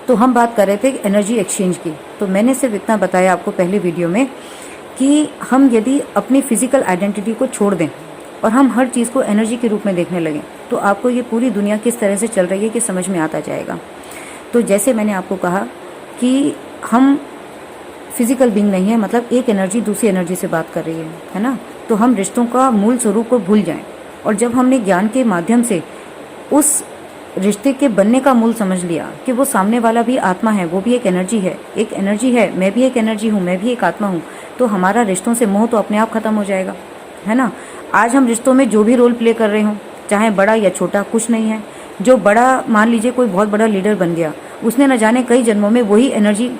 तो हम बात कर रहे थे एनर्जी एक्सचेंज की। तो मैंने सिर्फ इतना बताया आपको पहले वीडियो में कि हम यदि अपनी फिजिकल आइडेंटिटी को छोड़ दें और हम हर चीज़ को एनर्जी के रूप में देखने लगें तो आपको ये पूरी दुनिया किस तरह से चल रही है कि समझ में आता जाएगा। तो जैसे मैंने आपको कहा कि हम फिजिकल बीइंग नहीं है, मतलब एक एनर्जी दूसरी एनर्जी से बात कर रही है ना। तो हम रिश्तों का मूल स्वरूप को भूल जाएं और जब हमने ज्ञान के माध्यम से उस रिश्ते के बनने का मूल समझ लिया कि वो सामने वाला भी आत्मा है, वो भी एक एनर्जी है, मैं भी एक एनर्जी हूँ, मैं भी एक आत्मा हूँ, तो हमारा रिश्तों से मोह तो अपने आप खत्म हो जाएगा, है ना। आज हम रिश्तों में जो भी रोल प्ले कर रहे हों, चाहे बड़ा या छोटा, कुछ नहीं है। जो बड़ा, मान लीजिए कोई बहुत बड़ा लीडर बन गया, उसने न जाने कई जन्मों में वही एनर्जी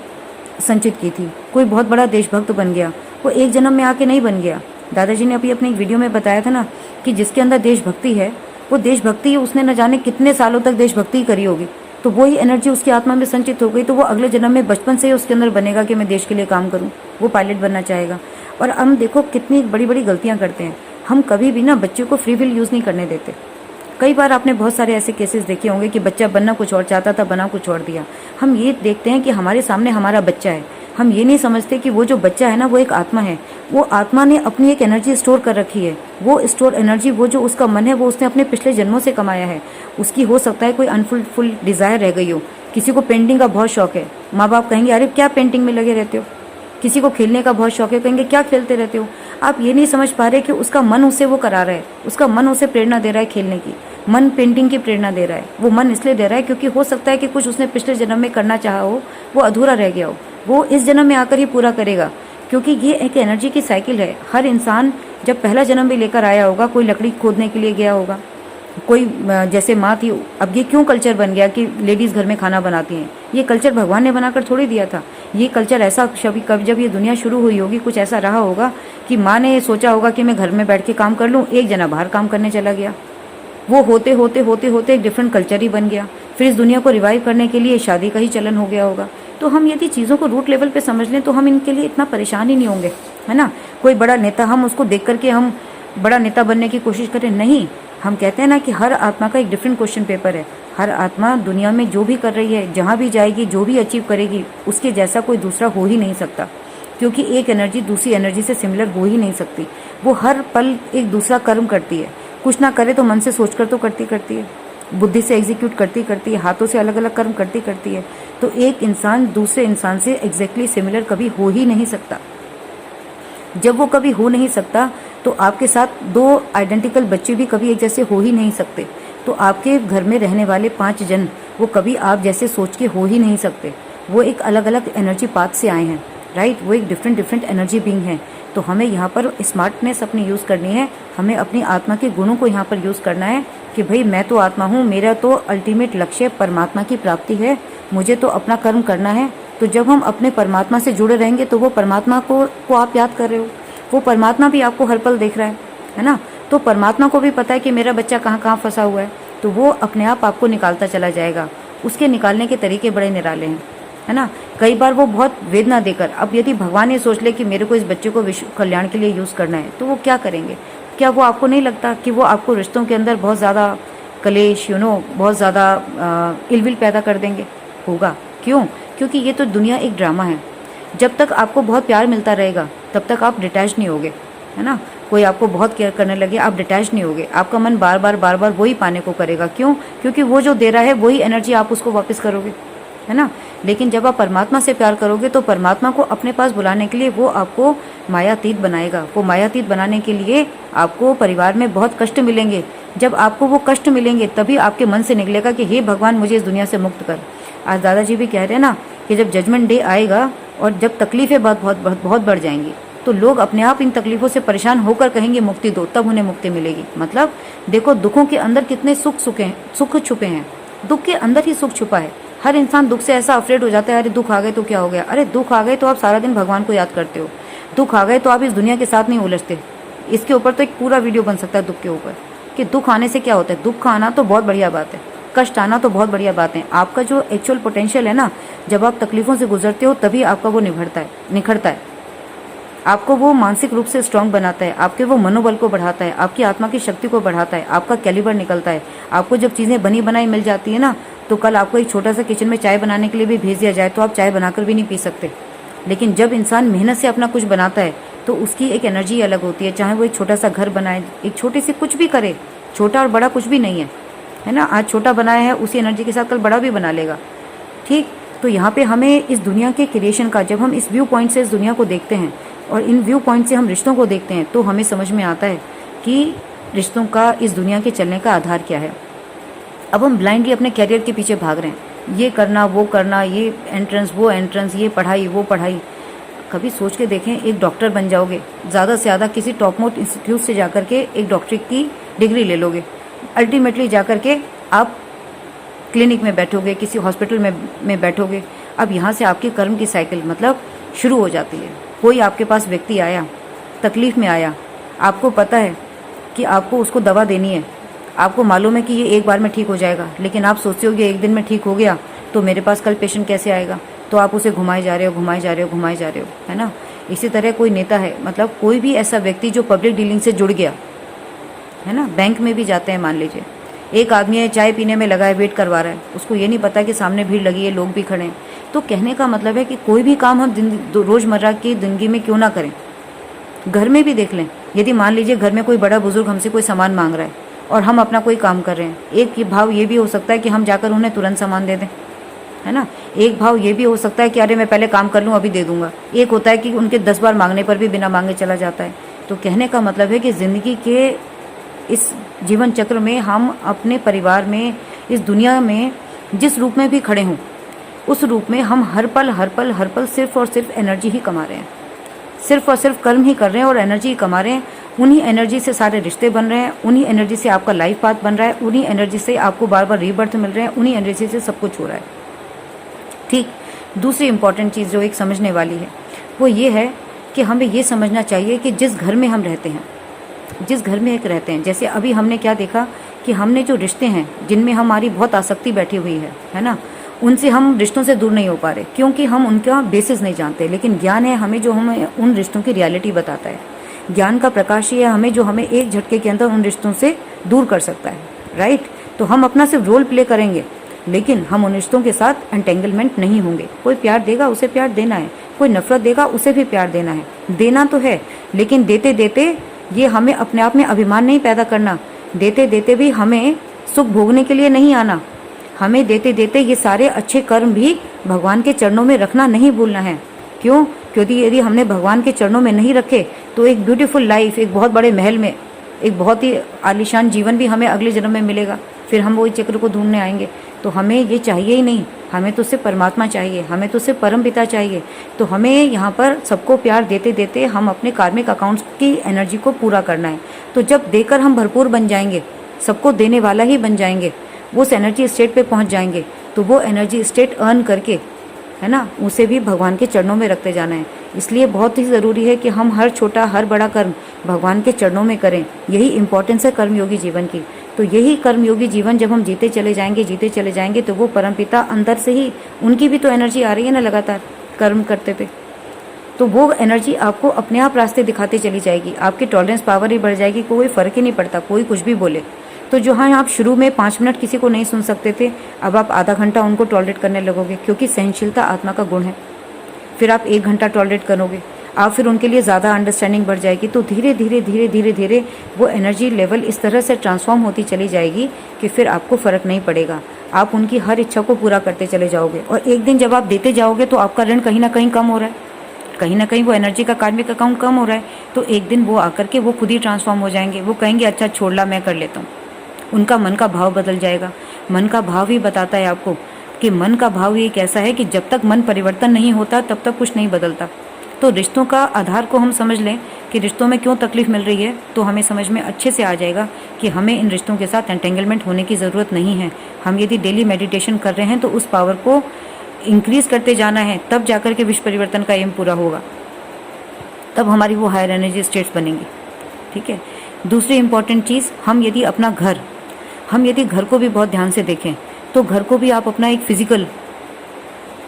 संचित की थी। कोई बहुत बड़ा देशभक्त बन गया, वो एक जन्म में आके नहीं बन गया। दादाजी ने अभी अपनी वीडियो में बताया था ना कि जिसके अंदर देशभक्ति है, वो देशभक्ति उसने न जाने कितने सालों तक देशभक्ति करी होगी, तो वही एनर्जी उसकी आत्मा में संचित हो गई, तो वो अगले जन्म में बचपन से ही उसके अंदर बनेगा कि मैं देश के लिए काम करूं, वो पायलट बनना चाहेगा। और हम देखो कितनी बड़ी बड़ी गलतियां करते हैं, हम कभी भी ना बच्चों को फ्री विल यूज़ नहीं करने देते। कई बार आपने बहुत सारे ऐसे केसेस देखे होंगे कि बच्चा बनना कुछ और चाहता था, बना कुछ और दिया। हम ये देखते हैं कि हमारे सामने हमारा बच्चा है, हम ये नहीं समझते कि वो जो बच्चा है ना, वो एक आत्मा है। वो आत्मा ने अपनी एक एनर्जी स्टोर कर रखी है। वो स्टोर एनर्जी, वो जो उसका मन है, वो उसने अपने पिछले जन्मों से कमाया है। उसकी हो सकता है कोई अनफुलफिल्ड डिजायर रह गई हो। किसी को पेंटिंग का बहुत शौक है, माँ बाप कहेंगे अरे क्या पेंटिंग में लगे रहते हो। किसी को खेलने का बहुत शौक है, कहेंगे क्या खेलते रहते हो। आप ये नहीं समझ पा रहे कि उसका मन उसे वो करा रहा है, उसका मन उसे प्रेरणा दे रहा है खेलने की, मन पेंटिंग की प्रेरणा दे रहा है। वो मन इसलिए दे रहा है क्योंकि हो सकता है कि कुछ उसने पिछले जन्म में करना चाहा हो, वो अधूरा रह गया हो, वो इस जन्म में आकर ही पूरा करेगा। क्योंकि ये एक एनर्जी की साइकिल है। हर इंसान जब पहला जन्म भी लेकर आया होगा, कोई लकड़ी खोदने के लिए गया होगा, कोई जैसे माँ थी। अब ये क्यों कल्चर बन गया कि लेडीज घर में खाना बनाती हैं? ये कल्चर भगवान ने बनाकर थोड़ी दिया था। ये कल्चर ऐसा कब जब ये दुनिया शुरू हुई होगी, कुछ ऐसा रहा होगा कि माँ ने सोचा होगा कि मैं घर में बैठ के काम कर लूँ, एक जना बाहर काम करने चला गया। वो होते होते होते होते एक डिफरेंट कल्चर ही बन गया। फिर इस दुनिया को रिवाइव करने के लिए शादी का ही चलन हो गया होगा। तो हम यदि चीज़ों को रूट लेवल पे समझ लें तो हम इनके लिए इतना परेशान ही नहीं होंगे, है ना। कोई बड़ा नेता, हम उसको देख करके हम बड़ा नेता बनने की कोशिश करें, नहीं। हम कहते हैं ना कि हर आत्मा का एक डिफरेंट क्वेश्चन पेपर है। हर आत्मा दुनिया में जो भी कर रही है, जहाँ भी जाएगी, जो भी अचीव करेगी, उसके जैसा कोई दूसरा हो ही नहीं सकता। क्योंकि एक एनर्जी दूसरी एनर्जी से सिमिलर हो ही नहीं सकती। वो हर पल एक दूसरा कर्म करती है। कुछ ना करे तो मन से सोचकर तो करती है, बुद्धि से एग्जीक्यूट करती है, हाथों से अलग अलग कर्म करती है। तो एक इंसान दूसरे इंसान से एग्जैक्टली सिमिलर कभी हो ही नहीं सकता। जब वो कभी हो नहीं सकता तो आपके साथ दो आइडेंटिकल बच्चे भी कभी एक जैसे हो ही नहीं सकते। तो आपके घर में रहने वाले 5 जन, वो कभी आप जैसे सोच के हो ही नहीं सकते। वो एक अलग अलग एनर्जी पाथ से आए हैं, राइट। वो एक डिफरेंट एनर्जी बीइंग है। तो हमें यहाँ पर स्मार्टनेस अपनी यूज़ करनी है। हमें अपनी आत्मा के गुणों को यहाँ पर यूज़ करना है कि भाई मैं तो आत्मा हूँ, मेरा तो अल्टीमेट लक्ष्य परमात्मा की प्राप्ति है, मुझे तो अपना कर्म करना है। तो जब हम अपने परमात्मा से जुड़े रहेंगे तो वो परमात्मा को आप याद कर रहे हो, वो परमात्मा भी आपको हर पल देख रहा है ना। तो परमात्मा को भी पता है कि मेरा बच्चा कहाँ कहाँ फंसा हुआ है, तो वो अपने आप आपको निकालता चला जाएगा। उसके निकालने के तरीके बड़े निराले हैं, है ना। कई बार वो बहुत वेदना देकर, अब यदि भगवान ये सोच ले कि मेरे को इस बच्चे को विश्व कल्याण के लिए यूज़ करना है, तो वो क्या करेंगे? क्या वो आपको नहीं लगता कि वो आपको रिश्तों के अंदर बहुत ज़्यादा कलेश, बहुत ज़्यादा इलविल पैदा कर देंगे? होगा। क्यों? क्योंकि ये तो दुनिया एक ड्रामा है। जब तक आपको बहुत प्यार मिलता रहेगा तब तक आप डिटैच नहीं होगे, है ना। कोई आपको बहुत केयर करने लगे, आप डिटैच नहीं होगे। आपका मन बार बार वही पाने को करेगा। क्यों? क्योंकि वो जो दे रहा है वही एनर्जी आप उसको वापस करोगे, है ना। लेकिन जब आप परमात्मा से प्यार करोगे तो परमात्मा को अपने पास बुलाने के लिए वो आपको मायातीत बनाएगा। वो मायातीत बनाने के लिए आपको परिवार में बहुत कष्ट मिलेंगे। जब आपको वो कष्ट मिलेंगे तभी आपके मन से निकलेगा कि हे भगवान, मुझे इस दुनिया से मुक्त कर। आज दादाजी भी कह रहे हैं ना कि जब जजमेंट डे आएगा और जब तकलीफें बहुत बढ़ जाएंगी तो लोग अपने आप इन तकलीफों से परेशान होकर कहेंगे मुक्ति दो, तब उन्हें मुक्ति मिलेगी। मतलब देखो, दुखों के अंदर कितने सुख छुपे हैं। दुख के अंदर ही सुख छुपा है। हर इंसान दुख से ऐसा अफ्रेड हो जाता है, अरे दुख आ गए तो क्या हो गया। अरे दुख आ गए तो आप सारा दिन भगवान को याद करते हो, दुख आ गए तो आप इस दुनिया के साथ नहीं उलझते। इसके ऊपर तो एक पूरा वीडियो बन सकता है दुख के ऊपर कि दुख आने से क्या होता है। दुख आना तो बहुत बढ़िया बात है, कष्ट आना तो बहुत बढ़िया बात है। आपका जो एक्चुअल पोटेंशियल है ना, जब आप तकलीफों से गुजरते हो तभी आपका वो निखरता है। आपको वो मानसिक रूप से स्ट्रांग बनाता है, आपके वो मनोबल को बढ़ाता है, आपकी आत्मा की शक्ति को बढ़ाता है, आपका कैलिबर निकलता है। आपको जब चीज़ें बनी बनाई मिल जाती है ना, तो कल आपको एक छोटा सा किचन में चाय बनाने के लिए भी भेज दिया जाए तो आप चाय बनाकर भी नहीं पी सकते। लेकिन जब इंसान मेहनत से अपना कुछ बनाता है तो उसकी एक एनर्जी अलग होती है। चाहे वो एक छोटा सा घर बनाए, एक छोटे से कुछ भी करे, छोटा और बड़ा कुछ भी नहीं है ना। आज छोटा बनाया है, उसी एनर्जी के साथ कल बड़ा भी बना लेगा। ठीक, तो यहाँ पे हमें इस दुनिया के क्रिएशन का, जब हम इस व्यू पॉइंट से इस दुनिया को देखते हैं और इन व्यू पॉइंट से हम रिश्तों को देखते हैं, तो हमें समझ में आता है कि रिश्तों का इस दुनिया के चलने का आधार क्या है। अब हम ब्लाइंडली अपने कैरियर के पीछे भाग रहे हैं, ये करना वो करना, ये एंट्रेंस वो एंट्रेंस, ये पढ़ाई वो पढ़ाई। कभी सोच के देखें, एक डॉक्टर बन जाओगे, ज़्यादा से ज़्यादा किसी टॉप मोस्ट इंस्टीट्यूट से जाकर के एक डॉक्टरेट की डिग्री ले लोगे, अल्टीमेटली जाकर के आप क्लिनिक में बैठोगे, किसी हॉस्पिटल में बैठोगे। अब यहाँ से आपकी कर्म की साइकिल मतलब शुरू हो जाती है। कोई आपके पास व्यक्ति आया, तकलीफ़ में आया, आपको पता है कि आपको उसको दवा देनी है, आपको मालूम है कि ये एक बार में ठीक हो जाएगा, लेकिन आप सोचते हो कि एक दिन में ठीक हो गया तो मेरे पास कल पेशेंट कैसे आएगा, तो आप उसे घुमाए जा रहे हो, घुमाए जा रहे हो, घुमाए जा रहे हो, है ना। इसी तरह कोई नेता है, मतलब कोई भी ऐसा व्यक्ति जो पब्लिक डीलिंग से जुड़ गया है ना। बैंक में भी जाते हैं, मान लीजिए एक आदमी है, चाय पीने में लगा है, वेट करवा रहा है, उसको ये नहीं पता कि सामने भीड़ लगी है, लोग भी खड़े हैं। तो कहने का मतलब है कि कोई भी काम हम रोज़मर्रा की ज़िंदगी में क्यों ना करें। घर में भी देख लें, यदि मान लीजिए घर में कोई बड़ा बुजुर्ग हमसे कोई सामान मांग रहा है और हम अपना कोई काम कर रहे हैं, एक भाव ये भी हो सकता है कि हम जाकर उन्हें तुरंत सामान दे दें, है ना। एक भाव ये भी हो सकता है कि अरे मैं पहले काम कर लूँ अभी दे दूंगा। एक होता है कि उनके 10 बार मांगने पर भी बिना मांगे चला जाता है। तो कहने का मतलब है कि ज़िंदगी के इस जीवन चक्र में हम अपने परिवार में, इस दुनिया में जिस रूप में भी खड़े हों, उस रूप में हम हर पल सिर्फ और सिर्फ एनर्जी ही कमा रहे हैं, सिर्फ और सिर्फ कर्म ही कर रहे हैं और एनर्जी ही कमा रहे हैं। उन्हीं एनर्जी से सारे रिश्ते बन रहे हैं, उन्हीं एनर्जी से आपका लाइफ पाथ बन रहा है, उन्हीं एनर्जी से आपको बार बार रीबर्थ मिल रहे हैं, उन्हीं एनर्जी से सब कुछ हो रहा है। ठीक, दूसरी इंपॉर्टेंट चीज़ जो एक समझने वाली है वो ये है कि हमें ये समझना चाहिए कि जिस घर में हम रहते हैं, जिस घर में एक रहते हैं, जैसे अभी हमने क्या देखा कि हमने जो रिश्ते हैं जिनमें हमारी बहुत आसक्ति बैठी हुई है ना, उनसे हम रिश्तों से दूर नहीं हो पा रहे क्योंकि हम उनका बेसिस नहीं जानते। लेकिन ज्ञान है हमें, जो हमें उन रिश्तों की रियलिटी बताता है। ज्ञान का प्रकाश ये है हमें, जो हमें एक झटके के अंदर उन रिश्तों से दूर कर सकता है, राइट। तो हम अपना सिर्फ रोल प्ले करेंगे, लेकिन हम उन रिश्तों के साथ एंटेंगलमेंट नहीं होंगे। कोई प्यार देगा, उसे प्यार देना है, कोई नफरत देगा, उसे भी प्यार देना है। देना तो है, लेकिन देते देते ये हमें अपने आप में अभिमान नहीं पैदा करना, देते देते भी हमें सुख भोगने के लिए नहीं आना। हमें देते देते ये सारे अच्छे कर्म भी भगवान के चरणों में रखना नहीं भूलना है। क्यों? क्योंकि यदि हमने भगवान के चरणों में नहीं रखे तो एक ब्यूटीफुल लाइफ, एक बहुत बड़े महल में एक बहुत ही आलीशान जीवन भी हमें अगले जन्म में मिलेगा, फिर हम वही चक्र को ढूंढने आएंगे। तो हमें ये चाहिए ही नहीं, हमें तो सिर्फ परमात्मा चाहिए, हमें तो सिर्फ परम पिता चाहिए। तो हमें यहाँ पर सबको प्यार देते देते हम अपने कार्मिक अकाउंट्स की एनर्जी को पूरा करना है। तो जब देकर हम भरपूर बन जाएंगे, सबको देने वाला ही बन जाएंगे, वो उस एनर्जी स्टेट पे पहुँच जाएंगे, तो वो एनर्जी स्टेट अर्न करके, है ना, उसे भी भगवान के चरणों में रखते जाना है। इसलिए बहुत ही ज़रूरी है कि हम हर छोटा हर बड़ा कर्म भगवान के चरणों में करें। यही इंपॉर्टेंस है कर्मयोगी जीवन की। तो यही कर्मयोगी जीवन जब हम जीते चले जाएंगे तो वो परमपिता अंदर से ही, उनकी भी तो एनर्जी आ रही है ना लगातार कर्म करते पे, तो वो एनर्जी आपको अपने आप रास्ते दिखाते चली जाएगी। आपकी टॉलरेंस पावर ही बढ़ जाएगी, कोई फ़र्क ही नहीं पड़ता कोई कुछ भी बोले। तो जो हाँ आप शुरू में 5 मिनट किसी को नहीं सुन सकते थे, अब आप आधा घंटा उनको टॉलरेट करने लगोगे, क्योंकि सहनशीलता आत्मा का गुण है। फिर आप 1 घंटा टॉलरेट करोगे, आप फिर उनके लिए ज़्यादा अंडरस्टैंडिंग बढ़ जाएगी। तो धीरे धीरे वो एनर्जी लेवल इस तरह से ट्रांसफॉर्म होती चली जाएगी कि फिर आपको फ़र्क नहीं पड़ेगा, आप उनकी हर इच्छा को पूरा करते चले जाओगे। और एक दिन जब आप देते जाओगे तो आपका ऋण कहीं ना कहीं कम हो रहा है, कहीं ना कहीं वो एनर्जी का कार्मिक अकाउंट कम हो रहा है। तो एक दिन वो आकर के वो खुद ही ट्रांसफॉर्म हो जाएंगे, वो कहेंगे अच्छा छोड़ ला, मैं कर लेता हूँ। उनका मन का भाव बदल जाएगा। मन का भाव ही बताता है आपको कि मन का भाव ही एक ऐसा है कि जब तक मन परिवर्तन नहीं होता तब तक कुछ नहीं बदलता। तो रिश्तों का आधार को हम समझ लें कि रिश्तों में क्यों तकलीफ मिल रही है, तो हमें समझ में अच्छे से आ जाएगा कि हमें इन रिश्तों के साथ एंटेंगलमेंट होने की ज़रूरत नहीं है। हम यदि डेली मेडिटेशन कर रहे हैं तो उस पावर को इंक्रीज करते जाना है, तब जाकर के विश्व परिवर्तन का एम पूरा होगा, तब हमारी वो हायर एनर्जी स्टेट्स बनेंगी। ठीक है। दूसरी इंपॉर्टेंट चीज़, हम यदि घर को भी बहुत ध्यान से देखें तो घर को भी आप अपना एक फिजिकल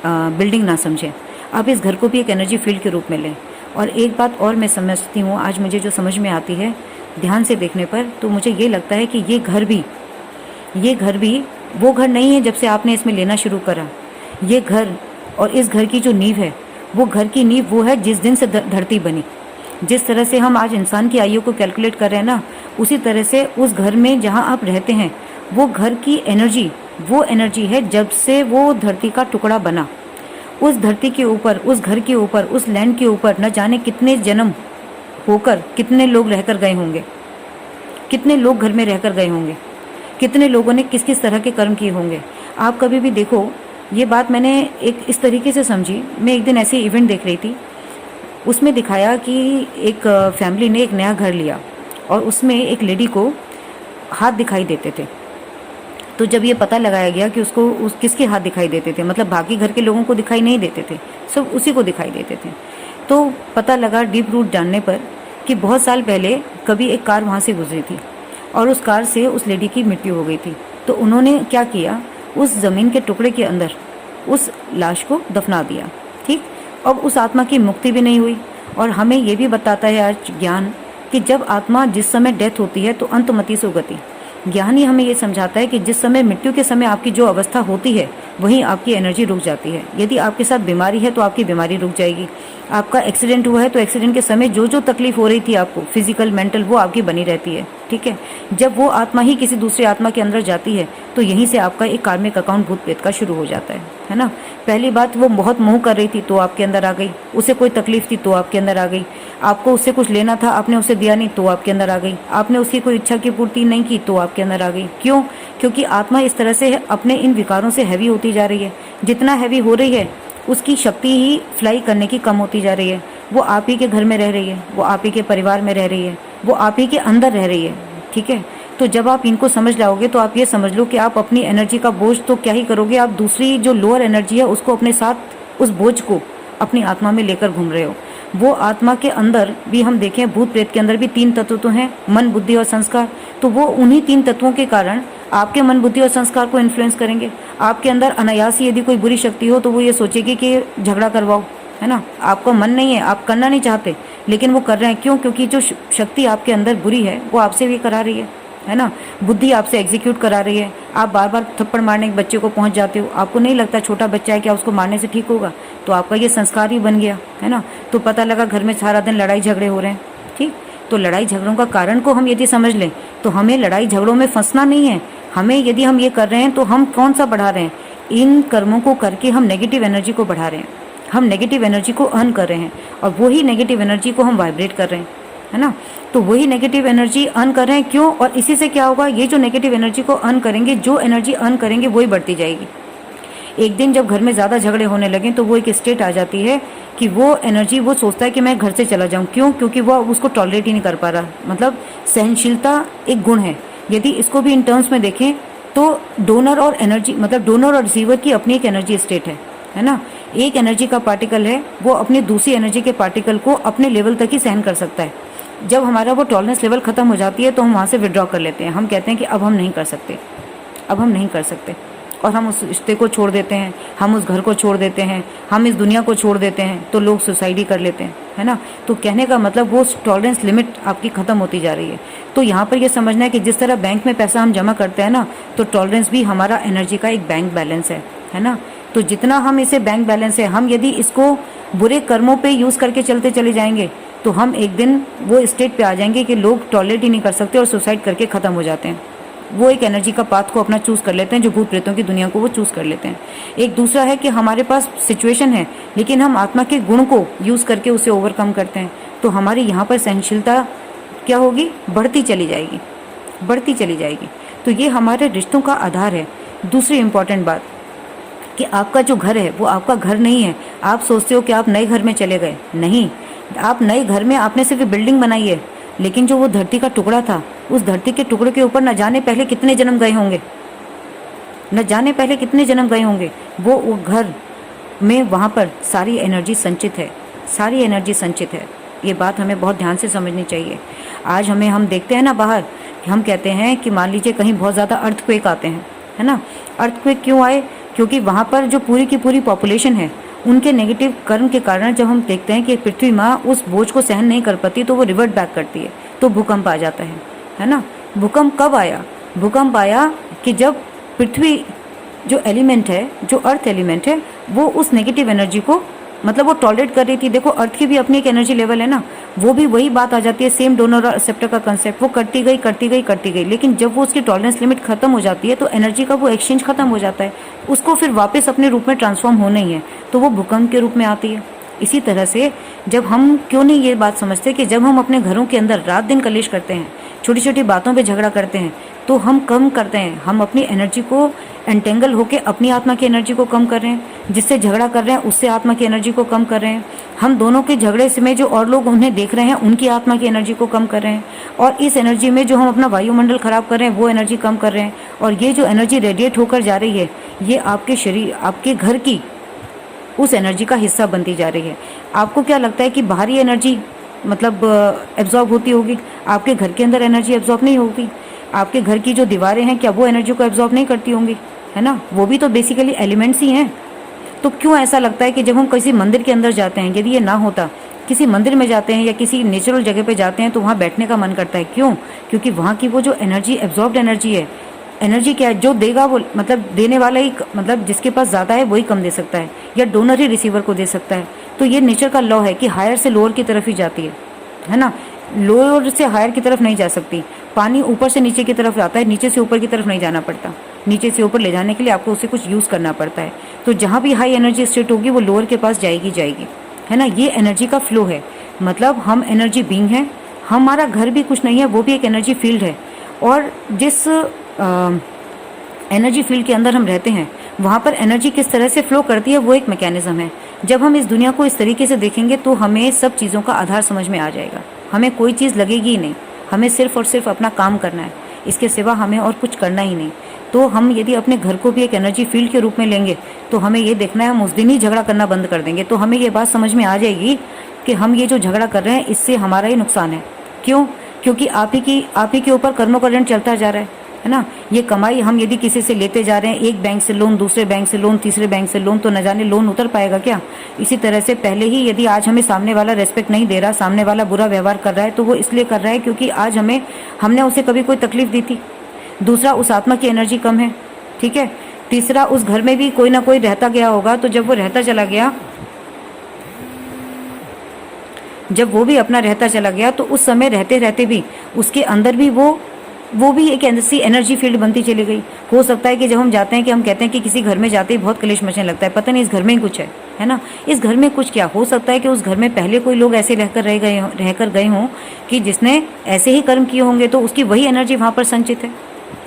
बिल्डिंग ना समझें, आप इस घर को भी एक एनर्जी फील्ड के रूप में लें। और एक बात और मैं समझती हूँ, आज मुझे जो समझ में आती है ध्यान से देखने पर, तो मुझे ये लगता है कि ये घर भी वो घर नहीं है जब से आपने इसमें लेना शुरू करा। ये घर और इस घर की जो नींव है, वो घर की नींव वो है जिस दिन से धरती बनी। जिस तरह से हम आज इंसान की आयु को कैलकुलेट कर रहे हैं ना, उसी तरह से उस घर में जहाँ आप रहते हैं, वो घर की एनर्जी वो एनर्जी है जब से वो धरती का टुकड़ा बना। उस धरती के ऊपर, उस घर के ऊपर, उस लैंड के ऊपर न जाने कितने जन्म होकर कितने लोग रहकर गए होंगे, कितने लोग घर में रहकर गए होंगे, कितने लोगों ने किस किस तरह के कर्म किए होंगे। आप कभी भी देखो, ये बात मैंने एक इस तरीके से समझी। मैं एक दिन ऐसे इवेंट देख रही थी, उसमें दिखाया कि एक फैमिली ने एक नया घर लिया और उसमें एक लेडी को हाथ दिखाई देते थे। तो जब ये पता लगाया गया कि उसको किसके हाथ दिखाई देते थे, मतलब बाकी घर के लोगों को दिखाई नहीं देते थे, सब उसी को दिखाई देते थे। तो पता लगा डीप रूट जानने पर कि बहुत साल पहले कभी एक कार वहाँ से गुजरी थी और उस कार से उस लेडी की मृत्यु हो गई थी। तो उन्होंने क्या किया, उस ज़मीन के टुकड़े के अंदर उस लाश को दफना दिया। ठीक, अब उस आत्मा की मुक्ति भी नहीं हुई। और हमें ये भी बताता है आज ज्ञान कि जब आत्मा जिस समय डेथ होती है तो अंतमति सो गति। ज्ञान ही हमें ये समझाता है कि जिस समय मृत्यु के समय आपकी जो अवस्था होती है वहीं आपकी एनर्जी रुक जाती है। यदि आपके साथ बीमारी है तो आपकी बीमारी रुक जाएगी। आपका एक्सीडेंट हुआ है तो एक्सीडेंट के समय जो जो तकलीफ हो रही थी आपको, फिजिकल मेंटल, वो आपकी बनी रहती है। ठीक है, जब वो आत्मा ही किसी दूसरी आत्मा के अंदर जाती है तो यहीं से आपका एक कार्मिक अकाउंट भूत प्रेत का शुरू हो जाता है ना। पहली बात, वो बहुत मोह कर रही थी तो आपके अंदर आ गई, उसे कोई तकलीफ थी तो आपके अंदर आ गई, आपको उससे कुछ लेना था, आपने उसे दिया नहीं तो आपके अंदर आ गई, आपने उसकी कोई इच्छा की पूर्ति नहीं की तो आपके अंदर आ गई। क्यों? क्योंकि आत्मा इस तरह से अपने इन विकारों से हैवी होती जा रही है। जितना हैवी हो रही है उसकी शक्ति ही फ्लाई करने की कम होती जा रही है। वो आप ही के घर में रह रही है, वो आप ही के परिवार में रह रही है, वो आप ही के अंदर रह रही है। ठीक है, तो जब आप इनको समझ लाओगे तो आप ये समझ लो कि आप अपनी एनर्जी का बोझ तो क्या ही करोगे, आप दूसरी जो लोअर एनर्जी है उसको अपने साथ, उस बोझ को अपनी आत्मा में लेकर घूम रहे हो। वो आत्मा के अंदर भी हम देखें, भूत प्रेत के अंदर भी 3 तत्व तो हैं, मन, बुद्धि और संस्कार। तो वो उन्हीं 3 तत्वों के कारण आपके मन, बुद्धि और संस्कार को इन्फ्लुएंस करेंगे। आपके अंदर अनायास ही यदि कोई बुरी शक्ति हो तो वो ये सोचेगी कि झगड़ा करवाओ, है ना। आपको मन नहीं है, आप करना नहीं चाहते, लेकिन वो कर रहे हैं। क्यों? क्योंकि जो शक्ति आपके अंदर बुरी है वो आपसे भी करा रही है ना। बुद्धि आपसे एग्जीक्यूट करा रही है। आप बार बार थप्पड़ मारने के बच्चे को पहुंच जाते हो, आपको नहीं लगता छोटा बच्चा है क्या उसको मारने से ठीक होगा, तो आपका ये संस्कार ही बन गया, है ना। तो पता लगा घर में सारा दिन लड़ाई झगड़े हो रहे हैं। ठीक, तो लड़ाई झगड़ों का कारण को हम यदि समझ लें तो हमें लड़ाई झगड़ों में फंसना नहीं है। हमें यदि हम ये कर रहे हैं तो हम कौन सा बढ़ा रहे हैं, इन कर्मों को करके हम नेगेटिव एनर्जी को बढ़ा रहे हैं, हम नेगेटिव एनर्जी को अर्न कर रहे हैं और वही नेगेटिव एनर्जी को हम वाइब्रेट कर रहे हैं, है ना। तो वही नेगेटिव एनर्जी अर्न कर रहे हैं। क्यों? और इसी से क्या होगा, ये जो नेगेटिव एनर्जी को अर्न करेंगे, जो एनर्जी अर्न करेंगे वही बढ़ती जाएगी। एक दिन जब घर में ज़्यादा झगड़े होने लगे तो वो एक स्टेट आ जाती है कि वो एनर्जी, वो सोचता है कि मैं घर से चला जाऊं। क्यों? क्योंकि वो उसको टॉलरेट ही नहीं कर पा रहा। मतलब सहनशीलता एक गुण है। यदि इसको भी इन टर्म्स में देखें तो डोनर और एनर्जी, मतलब डोनर और रिसीवर की अपनी एक एनर्जी स्टेट है ना। एक एनर्जी का पार्टिकल है, वो अपनी दूसरी एनर्जी के पार्टिकल को अपने लेवल तक ही सहन कर सकता है। जब हमारा वो टॉलरेंस लेवल खत्म हो जाती है तो हम वहाँ से विड्रॉ कर लेते हैं। हम कहते हैं कि अब हम नहीं कर सकते, अब हम नहीं कर सकते, और हम उस रिश्ते को छोड़ देते हैं, हम उस घर को छोड़ देते हैं, हम इस दुनिया को छोड़ देते हैं। तो लोग सुसाइड ही कर लेते हैं, है ना। तो कहने का मतलब वो टॉलरेंस लिमिट आपकी ख़त्म होती जा रही है। तो यहाँ पर ये समझना है कि जिस तरह बैंक में पैसा हम जमा करते हैं ना, तो टॉलरेंस भी हमारा एनर्जी का एक बैंक बैलेंस है ना। तो जितना हम इसे बैंक बैलेंस है, हम यदि इसको बुरे कर्मों पे यूज़ करके चलते चले जाएंगे तो हम एक दिन वो स्टेट पे आ जाएंगे कि लोग टॉलरेट ही नहीं कर सकते और सुसाइड करके ख़त्म हो जाते हैं। वो एक एनर्जी का पाथ को अपना चूज़ कर लेते हैं, जो भूत प्रेतों की दुनिया को वो चूज़ कर लेते हैं। एक दूसरा है कि हमारे पास सिचुएशन है लेकिन हम आत्मा के गुण को यूज़ करके उसे ओवरकम करते हैं। तो हमारी यहाँ पर सहनशीलता क्या होगी, बढ़ती चली जाएगी, बढ़ती चली जाएगी। तो ये हमारे रिश्तों का आधार है। दूसरी इंपॉर्टेंट बात कि आपका जो घर है वो आपका घर नहीं है। आप सोचते हो कि आप नए घर में चले गए, नहीं। आप नए घर में आपने सिर्फ बिल्डिंग बनाई है, लेकिन जो वो धरती का टुकड़ा था, उस धरती के टुकड़े के ऊपर न जाने पहले कितने जन्म गए होंगे, न जाने पहले कितने जन्म गए होंगे। वो घर में वहाँ पर सारी एनर्जी संचित है, सारी एनर्जी संचित है। ये बात हमें बहुत ध्यान से समझनी चाहिए। आज हम देखते हैं ना बाहर, हम कहते हैं कि मान लीजिए कहीं बहुत ज़्यादा अर्थक्वेक आते हैं, है ना। अर्थक्वेक क्यों आए? क्योंकि वहाँ पर जो पूरी की पूरी पॉपुलेशन है, उनके नेगेटिव कर्म के कारण जब हम देखते हैं कि पृथ्वी माँ उस बोझ को सहन नहीं कर पाती तो वो रिवर्ट बैक करती है, तो भूकंप आ जाता है ना। भूकंप कब आया? भूकंप आया कि जब पृथ्वी जो एलिमेंट है, जो अर्थ एलिमेंट है, वो उस नेगेटिव एनर्जी को मतलब वो टॉलरेट कर रही थी। देखो अर्थ की भी अपनी एक एनर्जी लेवल है ना, वो भी वही बात आ जाती है, सेम डोनर और एक्सेप्टर का कंसेप्ट, वो करती गई करती गई करती गई, लेकिन जब वो उसकी टॉलरेंस लिमिट खत्म हो जाती है तो एनर्जी का वो एक्सचेंज खत्म हो जाता है, उसको फिर वापस अपने रूप में ट्रांसफॉर्म होना ही है, तो वो भूकंप के रूप में आती है। इसी तरह से जब हम क्यों नहीं ये बात समझते कि जब हम अपने घरों के अंदर रात दिन कलेश करते हैं, छोटी छोटी बातों पे झगड़ा करते हैं, तो हम कम करते हैं, हम अपनी एनर्जी को एंटेंगल होके अपनी आत्मा की एनर्जी को कम कर रहे हैं, जिससे झगड़ा कर रहे हैं उससे आत्मा की एनर्जी को कम कर रहे हैं, हम दोनों के झगड़े में जो और लोग उन्हें देख रहे हैं उनकी आत्मा की एनर्जी को कम कर रहे हैं, और इस एनर्जी में जो हम अपना वायुमंडल खराब कर रहे हैं वो एनर्जी कम कर रहे हैं, और ये जो एनर्जी रेडिएट होकर जा रही है ये आपके शरीर, आपके घर की उस एनर्जी का हिस्सा बनती जा रही है। आपको क्या लगता है कि बाहरी एनर्जी मतलब एब्जॉर्ब होती होगी, आपके घर के अंदर एनर्जी एब्जॉर्ब नहीं होगी? आपके घर की जो दीवारें हैं क्या वो एनर्जी को एब्जॉर्ब नहीं करती होंगी, है ना? वो भी तो बेसिकली एलिमेंट्स ही हैं। तो क्यों ऐसा लगता है कि जब हम किसी मंदिर के अंदर जाते हैं, यदि ये ना होता, किसी मंदिर में जाते हैं या किसी नेचुरल जगह पे जाते हैं तो वहाँ बैठने का मन करता है, क्यों? क्योंकि वहाँ की वो जो एनर्जी एब्जॉर्ब्ड एनर्जी है, एनर्जी क्या है, जो देगा वो मतलब देने वाला ही, मतलब जिसके पास ज़्यादा है वही कम दे सकता है, या डोनर ही रिसीवर को दे सकता है। तो ये नेचर का लॉ है कि हायर से लोअर की तरफ ही जाती है ना? लोअर से हायर की तरफ नहीं जा सकती। पानी ऊपर से नीचे की तरफ जाता है, नीचे से ऊपर की तरफ नहीं जाना पड़ता। नीचे से ऊपर ले जाने के लिए आपको उसे कुछ यूज़ करना पड़ता है। तो जहाँ भी हाई एनर्जी स्टेट होगी वो लोअर के पास जाएगी, है ना? ये एनर्जी का फ्लो है। मतलब हम एनर्जी बीइंग हैं, हमारा घर भी कुछ नहीं है, वो भी एक एनर्जी फील्ड है, और जिस एनर्जी फील्ड के अंदर हम रहते हैं वहाँ पर एनर्जी किस तरह से फ्लो करती है वो एक मैकेनिज्म है। जब हम इस दुनिया को इस तरीके से देखेंगे तो हमें सब चीज़ों का आधार समझ में आ जाएगा। हमें कोई चीज़ लगेगी ही नहीं, हमें सिर्फ और सिर्फ अपना काम करना है, इसके सिवा हमें और कुछ करना ही नहीं। तो हम यदि अपने घर को भी एक एनर्जी फील्ड के रूप में लेंगे तो हमें ये देखना है, हम उस दिन ही झगड़ा करना बंद कर देंगे तो हमें ये बात समझ में आ जाएगी कि हम ये जो झगड़ा कर रहे हैं इससे हमारा ही नुकसान है। क्यों? क्योंकि आप ही के ऊपर कर्मों का ऋण चलता जा रहा है ना? ये कमाई हम यदि किसी से लेते जा रहे हैं, एक बैंक से लोन, दूसरे बैंक से लोन, तीसरे बैंक से लोन, तो न जाने लोन उतर पाएगा क्या? इसी तरह से पहले ही यदि आज हमें सामने वाला रेस्पेक्ट नहीं दे रहा, सामने वाला बुरा व्यवहार कर रहा है, तो वो इसलिए कर रहा है क्योंकि आज हमने उसे कभी कोई तकलीफ दी थी। दूसरा, उस आत्मा की एनर्जी कम है, ठीक है? तीसरा, उस घर में भी कोई ना कोई रहता गया होगा, तो जब वो रहता चला गया, जब वो भी अपना रहता चला गया तो उस समय रहते रहते भी उसके अंदर भी वो भी एक ऐसी एनर्जी फील्ड बनती चली गई। हो सकता है कि जब हम जाते हैं कि हम कहते हैं कि किसी घर में जाते ही बहुत कलेश मचने लगता है, पता नहीं इस घर में ही कुछ है ना? इस घर में कुछ क्या हो सकता है कि उस घर में पहले कोई लोग ऐसे रहकर गए हों कि जिसने ऐसे ही कर्म किए होंगे, तो उसकी वही एनर्जी वहाँ पर संचित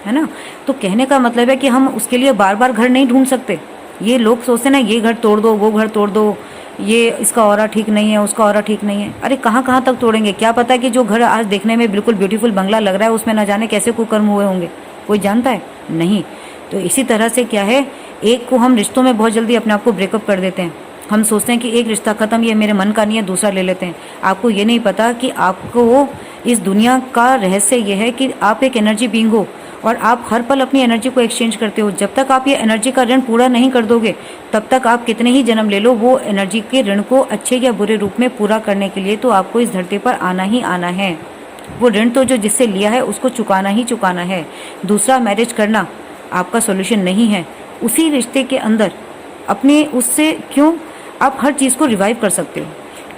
है ना? तो कहने का मतलब है कि हम उसके लिए बार बार घर नहीं ढूंढ सकते। ये लोग सोचते ना, ये घर तोड़ दो, वो घर तोड़ दो, ये इसका ऑरा ठीक नहीं है, उसका ऑरा ठीक नहीं है। अरे कहाँ तक तोड़ेंगे? क्या पता कि जो घर आज देखने में बिल्कुल ब्यूटीफुल बंगला लग रहा है उसमें न जाने कैसे कुकर्म हुए होंगे, कोई जानता है? नहीं। तो इसी तरह से क्या है, एक को हम रिश्तों में बहुत जल्दी अपने आप को ब्रेकअप कर देते हैं। हम सोचते हैं कि एक रिश्ता खत्म, ये मेरे मन का नहीं है, दूसरा ले लेते हैं। आपको ये नहीं पता कि आपको इस दुनिया का रहस्य ये है कि आप एक एनर्जी बीइंग हो और आप हर पल अपनी एनर्जी को एक्सचेंज करते हो। जब तक आप ये एनर्जी का ऋण पूरा नहीं कर दोगे तब तक आप कितने ही जन्म ले लो, वो एनर्जी के ऋण को अच्छे या बुरे रूप में पूरा करने के लिए तो आपको इस धरती पर आना ही आना है। वो ऋण तो जो जिससे लिया है उसको चुकाना ही चुकाना है। दूसरा मैरिज करना आपका सॉल्यूशन नहीं है। उसी रिश्ते के अंदर अपने उससे क्यों आप हर चीज़ को रिवाइव कर सकते हो।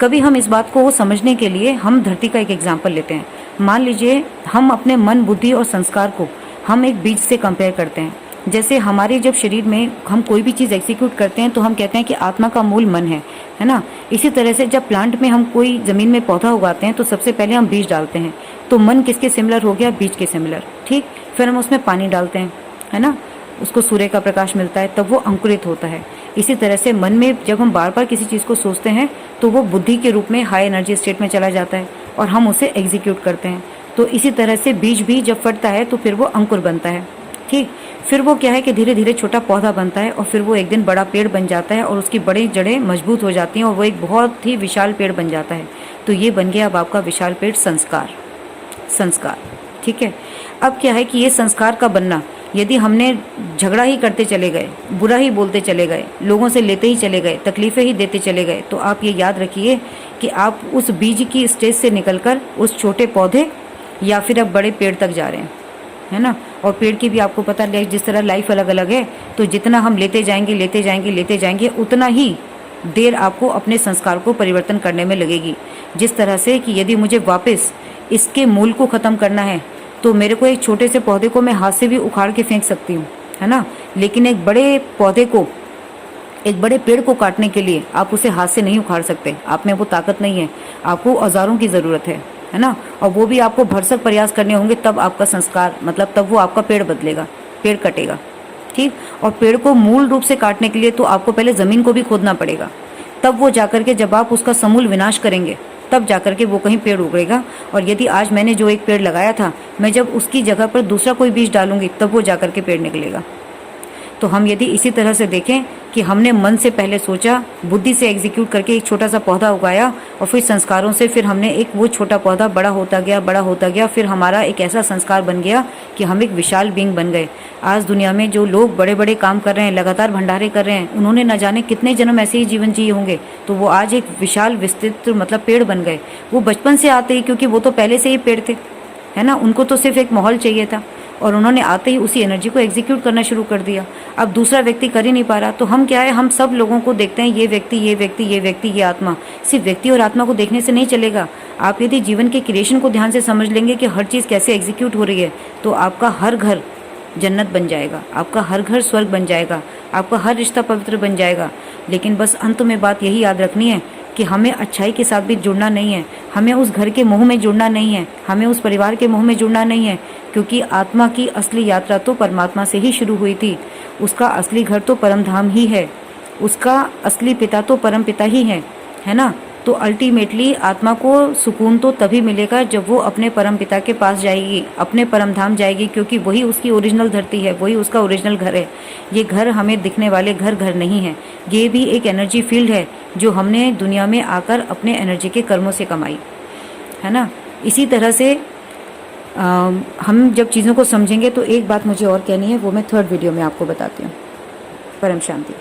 कभी हम इस बात को समझने के लिए हम धरती का एक एग्जाम्पल लेते हैं। मान लीजिए हम अपने मन, बुद्धि और संस्कार को हम एक बीज से कंपेयर करते हैं। जैसे हमारे जब शरीर में हम कोई भी चीज़ एग्जीक्यूट करते हैं तो हम कहते हैं कि आत्मा का मूल मन है ना? इसी तरह से जब प्लांट में हम कोई ज़मीन में पौधा उगाते हैं तो सबसे पहले हम बीज डालते हैं। तो मन किसके सिमिलर हो गया? बीज के सिमिलर, ठीक? फिर हम उसमें पानी डालते हैं, है ना? उसको सूर्य का प्रकाश मिलता है, तब वो अंकुरित होता है। इसी तरह से मन में जब हम बार बार किसी चीज़ को सोचते हैं तो वो बुद्धि के रूप में हाई एनर्जी स्टेट में चला जाता है और हम उसे एग्जीक्यूट करते हैं। तो इसी तरह से बीज भी जब फटता है तो फिर वो अंकुर बनता है, ठीक? फिर वो क्या है कि धीरे धीरे छोटा पौधा बनता है और फिर वो एक दिन बड़ा पेड़ बन जाता है और उसकी बड़ी जड़ें मजबूत हो जाती हैं और वो एक बहुत ही विशाल पेड़ बन जाता है। तो ये बन गया अब आपका विशाल पेड़ संस्कार, ठीक है? अब क्या है कि ये संस्कार का बनना, यदि हमने झगड़ा ही करते चले गए, बुरा ही बोलते चले गए, लोगों से लेते ही चले गए, तकलीफ़ें ही देते चले गए, तो आप ये याद रखिए कि आप उस बीज की स्टेज से निकलकर उस छोटे पौधे या फिर अब बड़े पेड़ तक जा रहे हैं, है ना। और पेड़ की भी आपको पता है जिस तरह लाइफ अलग अलग है, तो जितना हम लेते जाएंगे उतना ही देर आपको अपने संस्कार को परिवर्तन करने में लगेगी। जिस तरह से कि यदि मुझे वापस इसके मूल को ख़त्म करना है तो मेरे को एक छोटे से पौधे को मैं हाथ से भी उखाड़ के फेंक सकती हूँ, है ना। लेकिन एक बड़े पौधे को, एक बड़े पेड़ को काटने के लिए आप उसे हाथ से नहीं उखाड़ सकते, आप में वो ताकत नहीं है, आपको औजारों की ज़रूरत है ना। और वो भी आपको भरसक प्रयास करने होंगे, तब आपका संस्कार मतलब तब वो आपका पेड़ बदलेगा, पेड़ कटेगा, ठीक। और पेड़ को मूल रूप से काटने के लिए तो आपको पहले ज़मीन को भी खोदना पड़ेगा, तब वो जाकर के जब आप उसका समूल विनाश करेंगे तब जाकर के वो कहीं पेड़ उगेगा। और यदि आज मैंने जो एक पेड़ लगाया था, मैं जब उसकी जगह पर दूसरा कोई बीज डालूंगी तब वो जाकर के पेड़ निकलेगा। तो हम यदि इसी तरह से देखें कि हमने मन से पहले सोचा, बुद्धि से एग्जीक्यूट करके एक छोटा सा पौधा उगाया, और फिर संस्कारों से फिर हमने एक वो छोटा पौधा बड़ा होता गया, फिर हमारा एक ऐसा संस्कार बन गया कि हम एक विशाल बीइंग बन गए। आज दुनिया में जो लोग बड़े बड़े काम कर रहे हैं, लगातार भंडारे कर रहे हैं, उन्होंने न जाने कितने जन्म ऐसे ही जीवन जिए होंगे, तो वो आज एक विशाल विस्तृत मतलब पेड़ बन गए। वो बचपन से आते ही, क्योंकि वो तो पहले से ही पेड़ थे, है ना, उनको तो सिर्फ एक माहौल चाहिए था, और उन्होंने आते ही उसी एनर्जी को एग्जीक्यूट करना शुरू कर दिया। अब दूसरा व्यक्ति कर ही नहीं पा रहा, तो हम क्या है, हम सब लोगों को देखते हैं, ये व्यक्ति, ये आत्मा। सिर्फ व्यक्ति और आत्मा को देखने से नहीं चलेगा। आप यदि जीवन के क्रिएशन को ध्यान से समझ लेंगे कि हर चीज़ कैसे एग्जीक्यूट हो रही है, तो आपका हर घर जन्नत बन जाएगा, आपका हर घर स्वर्ग बन जाएगा, आपका हर रिश्ता पवित्र बन जाएगा। लेकिन बस अंत में बात यही याद रखनी है कि हमें अच्छाई के साथ भी जुड़ना नहीं है, हमें उस घर के मोह में जुड़ना नहीं है, हमें उस परिवार के मोह में जुड़ना नहीं है, क्योंकि आत्मा की असली यात्रा तो परमात्मा से ही शुरू हुई थी। उसका असली घर तो परम धाम ही है, उसका असली पिता तो परम पिता ही है ना। तो अल्टीमेटली आत्मा को सुकून तो तभी मिलेगा जब वो अपने परम पिता के पास जाएगी, अपने परम धाम जाएगी, क्योंकि वही उसकी ओरिजिनल धरती है, वही उसका ओरिजिनल घर है। ये घर हमें दिखने वाले घर नहीं है, ये भी एक एनर्जी फील्ड है जो हमने दुनिया में आकर अपने एनर्जी के कर्मों से कमाई, है ना। इसी तरह से हम जब चीज़ों को समझेंगे, तो एक बात मुझे और कहनी है, वो मैं थर्ड वीडियो में आपको बताती हूँ। परम शांति।